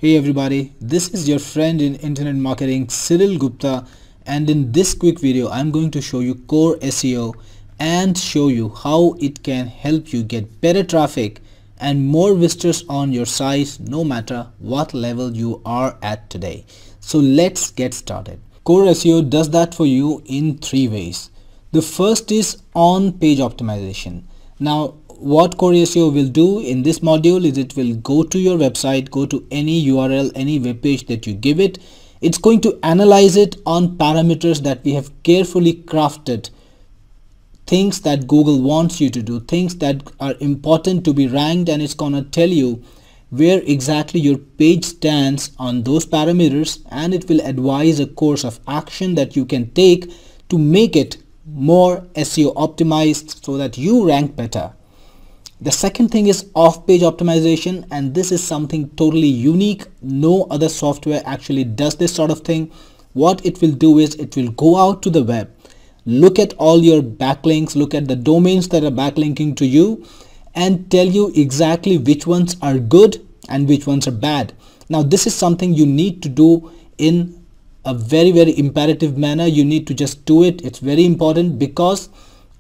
Hey everybody, this is your friend in internet marketing Cyril Gupta, and in this quick video I'm going to show you Core SEO and show you how it can help you get better traffic and more visitors on your site no matter what level you are at today. So let's get started. Core SEO does that for you in three ways. The first is on-page optimization. Now what Core SEO will do in this module is it will go to your website, go to any URL, any web page that you give it. It's going to analyze it on parameters that we have carefully crafted, things that Google wants you to do, things that are important to be ranked, and it's gonna tell you where exactly your page stands on those parameters, and it will advise a course of action that you can take to make it more SEO optimized so that you rank better. The second thing is off-page optimization, and this is something totally unique. No other software actually does this sort of thing. What it will do is it will go out to the web, look at all your backlinks, look at the domains that are backlinking to you, and tell you exactly which ones are good and which ones are bad. Now this is something you need to do in a very imperative manner. You need to just do it. It's very important because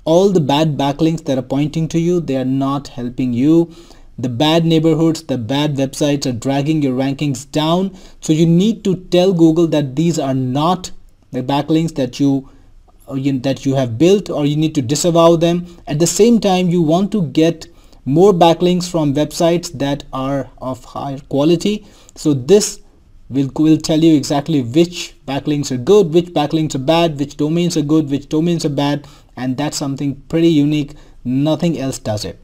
all the bad backlinks that are pointing to you, they are not helping you. The bad neighborhoods, the bad websites are dragging your rankings down. So you need to tell Google that these are not the backlinks that you have built, or you need to disavow them. At the same time, you want to get more backlinks from websites that are of higher quality. So this will tell you exactly which backlinks are good, which backlinks are bad, which domains are good, which domains are bad, and that's something pretty unique. Nothing else does it.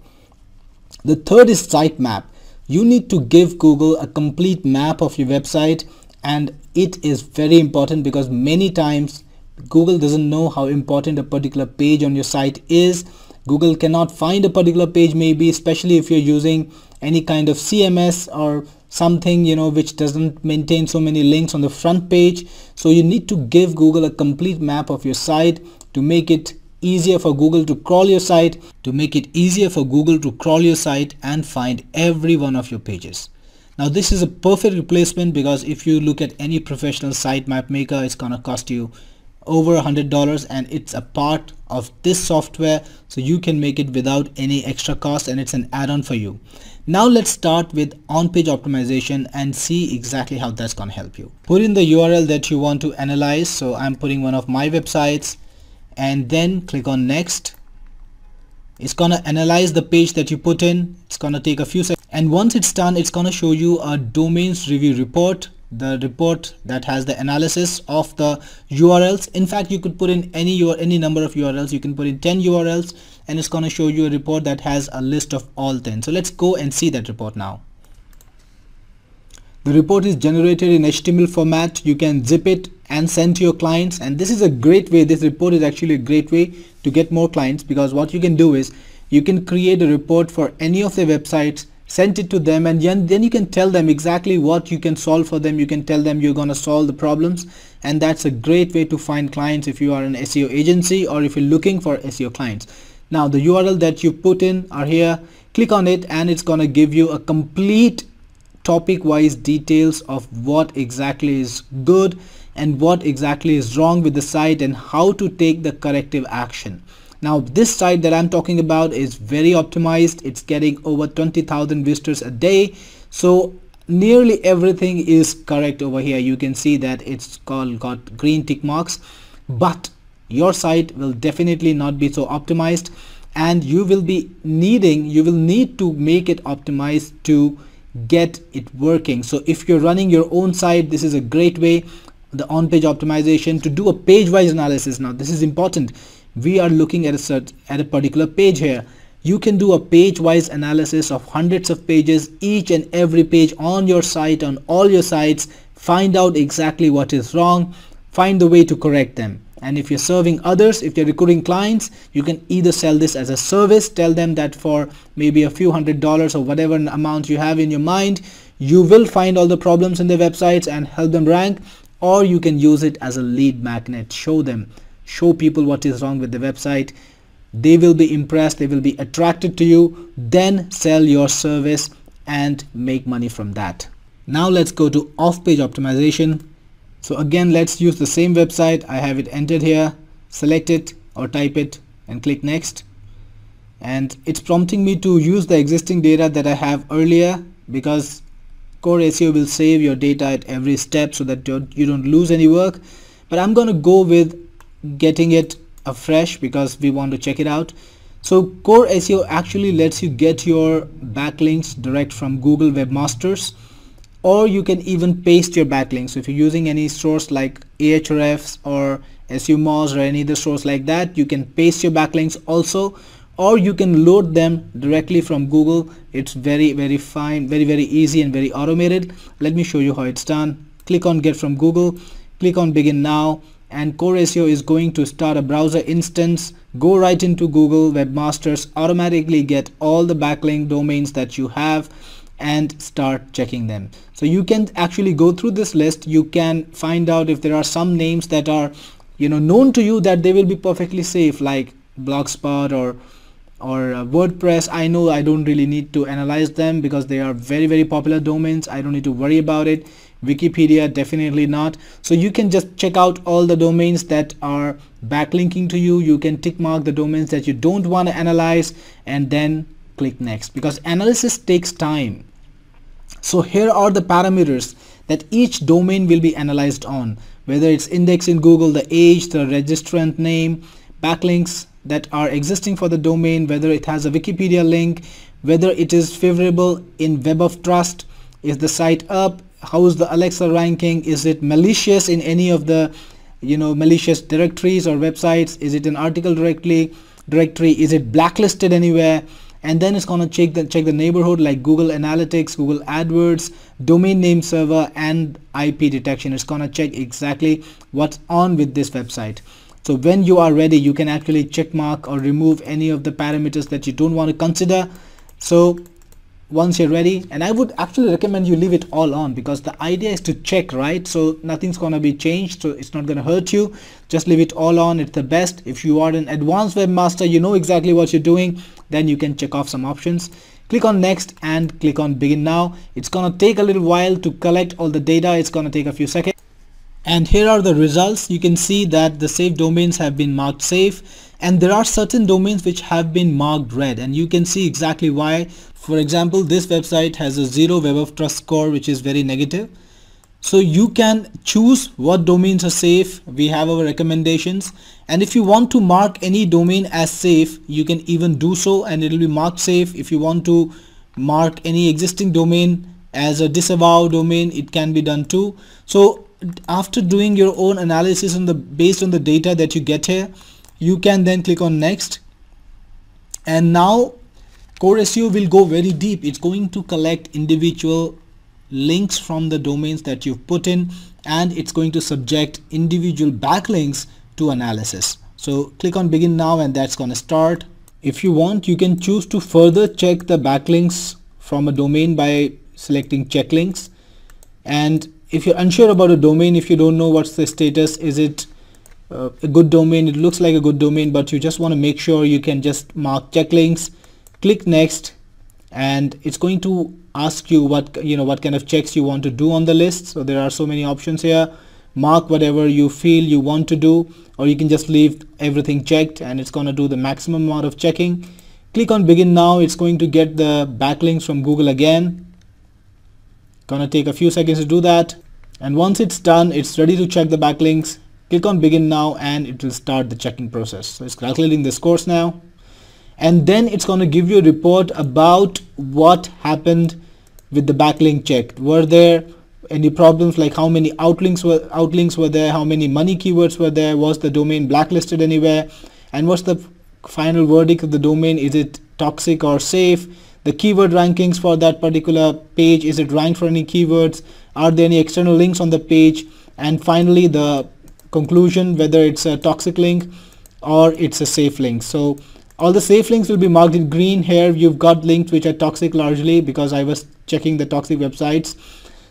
The third is sitemap. You need to give Google a complete map of your website, and it is very important because many times Google doesn't know how important a particular page on your site is. Google cannot find a particular page, maybe especially if you're using any kind of CMS or something which doesn't maintain so many links on the front page. So you need to give Google a complete map of your site to make it easier for Google to crawl your site, and find every one of your pages. Now this is a perfect replacement because if you look at any professional sitemap maker, it's gonna cost you over $100, and it's a part of this software, so you can make it without any extra cost, and it's an add-on for you. Now let's start with on-page optimization and see exactly how that's gonna help you. Put in the URL that you want to analyze. So I'm putting one of my websites, and then click on next. It's gonna analyze the page that you put in. It's gonna take a few seconds, and once it's done, it's gonna show you a domains review report, the report that has the analysis of the URLs. In fact, you could put in any number of URLs. You can put in 10 URLs, and it's going to show you a report that has a list of all 10. So let's go and see that report now. The report is generated in HTML format. You can zip it and send to your clients, and this is a great way. This report is actually a great way to get more clients, because what you can do is you can create a report for any of their websites, send it to them, and then you can tell them exactly what you can solve for them. You can tell them you're going to solve the problems, and that's a great way to find clients if you are an SEO agency or if you're looking for SEO clients. Now the URL that you put in are here. Click on it, and it's going to give you a complete topic wise details of what exactly is good and what exactly is wrong with the site and how to take the corrective action. Now this site that I'm talking about is very optimized. It's getting over 20,000 visitors a day, so nearly everything is correct over here. You can see that it's got green tick marks, but your site will definitely not be so optimized, and you will need to make it optimized to get it working. So if you're running your own site, this is a great way, the on-page optimization, to do a page-wise analysis. Now this is important. We are looking at a particular page here. You can do a page-wise analysis of hundreds of pages, each and every page on your site, on all your sites, find out exactly what is wrong, find the way to correct them. And if you're serving others, if you're recruiting clients, you can either sell this as a service, tell them that for maybe a few $100s or whatever amount you have in your mind, you will find all the problems in their websites and help them rank, or you can use it as a lead magnet. Show people what is wrong with the website. They will be impressed, they will be attracted to you, then sell your service and make money from that. Now let's go to off-page optimization. So again, let's use the same website. I have it entered here. Select it or type it and click next. And it's prompting me to use the existing data that I have earlier, because CoreSEO will save your data at every step so that you don't lose any work. But I'm going to go with getting it afresh because we want to check it out. So CoreSEO actually lets you get your backlinks direct from Google Webmasters, or you can even paste your backlinks. So if you're using any source like Ahrefs or SEOmoz or any other source like that, you can paste your backlinks also, or you can load them directly from Google. It's very fine, very easy and very automated. Let me show you how it's done. Click on Get from Google, click on Begin Now, and CoreSEO is going to start a browser instance. Go right into Google Webmasters, automatically get all the backlink domains that you have and start checking them. So you can actually go through this list. You can find out if there are some names that are known to you that they will be perfectly safe, like Blogspot or WordPress. I know I don't really need to analyze them because they are very popular domains. I don't need to worry about it. Wikipedia, definitely not. So you can just check out all the domains that are backlinking to you. You can tick mark the domains that you don't want to analyze and then click next, because analysis takes time. So here are the parameters that each domain will be analyzed on, whether it's index in Google, the age, the registrant name, backlinks that are existing for the domain, whether it has a Wikipedia link, whether it is favorable in Web of Trust, is the site up, how is the Alexa ranking, is it malicious in any of the malicious directories or websites, is it an article directory, is it blacklisted anywhere. And then it's going to check the neighborhood like Google Analytics, Google AdWords, domain name server, and IP detection. It's going to check exactly what's on with this website. So when you are ready, you can actually check mark or remove any of the parameters that you don't want to consider. So once you're ready, and I would actually recommend you leave it all on, because the idea is to check, right? So nothing's going to be changed, so it's not going to hurt you. Just leave it all on. It's the best. If you are an advanced webmaster, you know exactly what you're doing, then you can check off some options. Click on next and click on Begin Now. It's going to take a little while to collect all the data. It's going to take a few seconds. And here are the results. You can see that the saved domains have been marked safe, and there are certain domains which have been marked red, and you can see exactly why. For example, this website has a 0 Web of Trust score, which is very negative. So you can choose what domains are safe. We have our recommendations, and if you want to mark any domain as safe, you can even do so and it will be marked safe. If you want to mark any existing domain as a disavow domain, it can be done too. So after doing your own analysis based on the data that you get here, you can then click on next, and now CoreSEO will go very deep. It's going to collect individual links from the domains that you've put in, and it's going to subject individual backlinks to analysis. So click on Begin Now, and that's going to start. If you want, you can choose to further check the backlinks from a domain by selecting check links. And if you're unsure about a domain, if you don't know what's the status, is it a good domain, it looks like a good domain, but you just want to make sure, you can just mark check links, click next, and it's going to ask you what kind of checks you want to do on the list. So there are so many options here. Mark whatever you feel you want to do, or you can just leave everything checked and it's going to do the maximum amount of checking. Click on Begin Now. It's going to get the backlinks from Google again. Gonna take a few seconds to do that, and once it's done, it's ready to check the backlinks. Click on Begin Now and it will start the checking process. So it's calculating the scores now, and then it's going to give you a report about what happened with the backlink checked. Were there any problems, like how many outlinks were there, how many money keywords were there, was the domain blacklisted anywhere, and what's the final verdict of the domain, is it toxic or safe, the keyword rankings for that particular page, is it ranked for any keywords, are there any external links on the page, and finally the conclusion, whether it's a toxic link or it's a safe link. So all the safe links will be marked in green. Here you've got links which are toxic, largely because I was checking the toxic websites.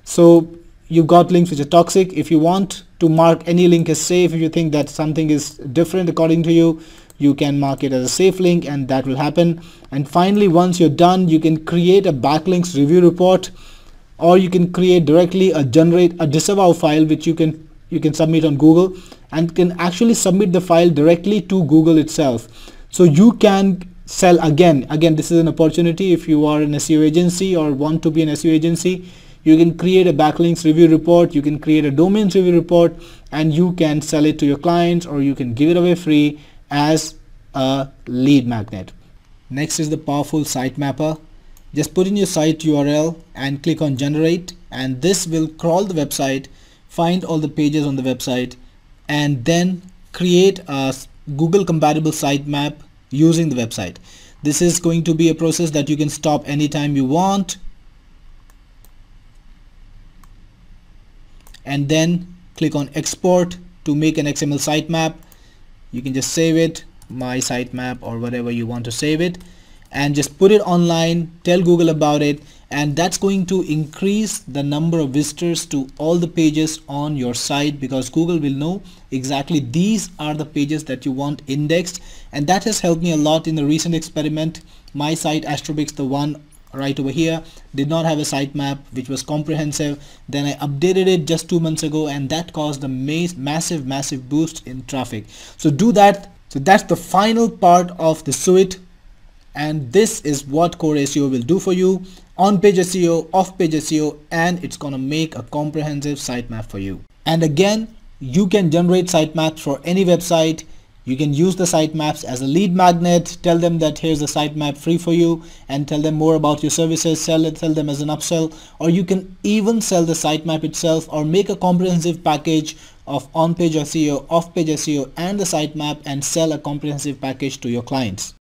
So you've got links which are toxic. If you want to mark any link as safe, if you think that something is different according to you, you can mark it as a safe link, and that will happen. And finally, once you're done, you can create a backlinks review report or you can create directly generate a disavow file which you can submit on Google, and can actually submit the file directly to Google itself. So you can sell again. This is an opportunity. If you are an SEO agency or want to be an SEO agency, you can create a backlinks review report, you can create a domains review report, and you can sell it to your clients, or you can give it away free as a lead magnet. Next is the powerful sitemapper. Just put in your site URL and click on generate, and this will crawl the website, find all the pages on the website, and then create a Google compatible sitemap using the website. This is going to be a process that you can stop anytime you want, and then click on export to make an XML sitemap. You can just save it, my sitemap, or whatever you want to save it, and just put it online, tell Google about it, and that's going to increase the number of visitors to all the pages on your site, because Google will know exactly these are the pages that you want indexed. And that has helped me a lot in the recent experiment. My site Astrobix, the one right over here, did not have a sitemap which was comprehensive. Then I updated it just 2 months ago, and that caused a massive boost in traffic. So do that. So that's the final part of the suite, and this is what CoreSEO will do for you: on-page SEO, off-page SEO, and it's gonna make a comprehensive sitemap for you. And again, you can generate sitemaps for any website. You can use the sitemaps as a lead magnet, tell them that here's a sitemap free for you, and tell them more about your services, sell them as an upsell, or you can even sell the sitemap itself, or make a comprehensive package of on-page SEO, off-page SEO, and the sitemap, and sell a comprehensive package to your clients.